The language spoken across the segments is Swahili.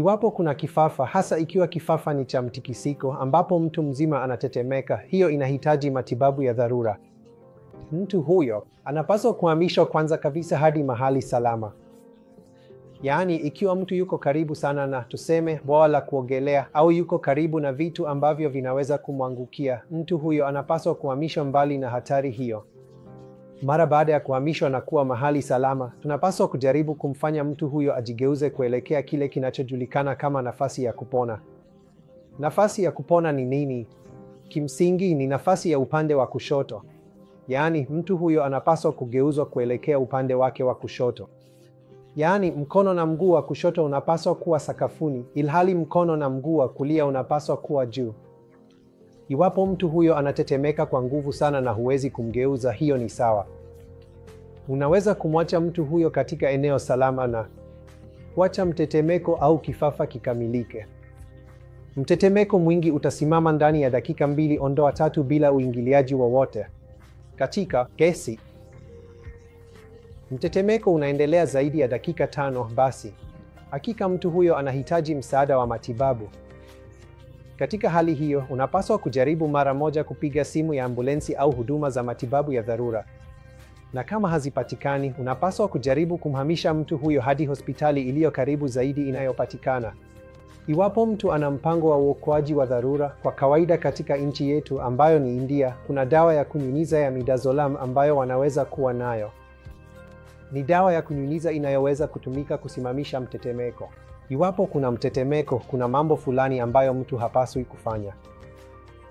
Iwapo kuna kifafa, hasa ikiwa kifafa ni cha mtikisiko ambapo mtu mzima anatetemeka, hiyo inahitaji matibabu ya dharura. Mtu huyo anapaswa kuhamishwa kwanza kabisa hadi mahali salama. Yaani, ikiwa mtu yuko karibu sana na tuseme bwawa la kuogelea au yuko karibu na vitu ambavyo vinaweza kumwangukia, mtu huyo anapaswa kuhamishwa mbali na hatari hiyo. Mara baada ya kuhamishwa na kuwa mahali salama, tunapaswa kujaribu kumfanya mtu huyo ajigeuze kuelekea kile kinachojulikana kama nafasi ya kupona. Nafasi ya kupona ni nini? Kimsingi ni nafasi ya upande wa kushoto. Yaani, mtu huyo anapaswa kugeuzwa kuelekea upande wake wa kushoto. Yaani, mkono na mguu wa kushoto unapaswa kuwa sakafuni, ilhali mkono na mguu wa kulia unapaswa kuwa juu. Iwapo mtu huyo anatetemeka kwa nguvu sana na huwezi kumgeuza, hiyo ni sawa. Unaweza kumwacha mtu huyo katika eneo salama na kuacha mtetemeko au kifafa kikamilike. Mtetemeko mwingi utasimama ndani ya dakika 2-3 bila uingiliaji wowote. Katika kesi mtetemeko unaendelea zaidi ya dakika 5, basi hakika mtu huyo anahitaji msaada wa matibabu. Katika hali hiyo, unapaswa kujaribu mara moja kupiga simu ya ambulensi au huduma za matibabu ya dharura. Na kama hazipatikani, unapaswa kujaribu kumhamisha mtu huyo hadi hospitali iliyo karibu zaidi inayopatikana. Iwapo mtu ana mpango wa uokoaji wa dharura, kwa kawaida katika nchi yetu ambayo ni India, kuna dawa ya kunyunyiza ya midazolam ambayo wanaweza kuwa nayo. Ni dawa ya kunyunyiza inayoweza kutumika kusimamisha mtetemeko. Iwapo kuna mtetemeko, kuna mambo fulani ambayo mtu hapaswi kufanya.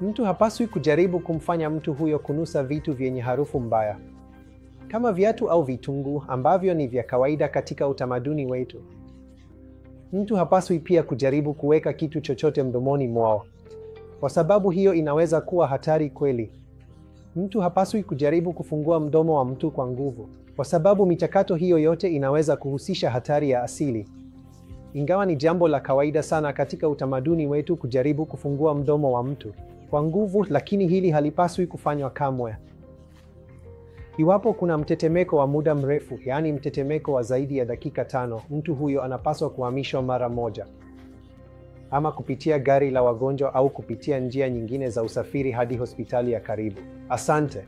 Mtu hapaswi kujaribu kumfanya mtu huyo kunusa vitu vyenye harufu mbaya, kama viatu au vitunguu ambavyo ni vya kawaida katika utamaduni wetu. Mtu hapaswi pia kujaribu kuweka kitu chochote mdomoni mwao, kwa sababu hiyo inaweza kuwa hatari kweli. Mtu hapaswi kujaribu kufungua mdomo wa mtu kwa nguvu, kwa sababu michakato hiyo yote inaweza kuhusisha hatari ya asili. Ingawa ni jambo la kawaida sana katika utamaduni wetu kujaribu kufungua mdomo wa mtu kwa nguvu, lakini hili halipaswi kufanywa kamwe. Iwapo kuna mtetemeko wa muda mrefu, yaani mtetemeko wa zaidi ya dakika 5, mtu huyo anapaswa kuhamishwa mara moja, ama kupitia gari la wagonjwa au kupitia njia nyingine za usafiri hadi hospitali ya karibu. Asante.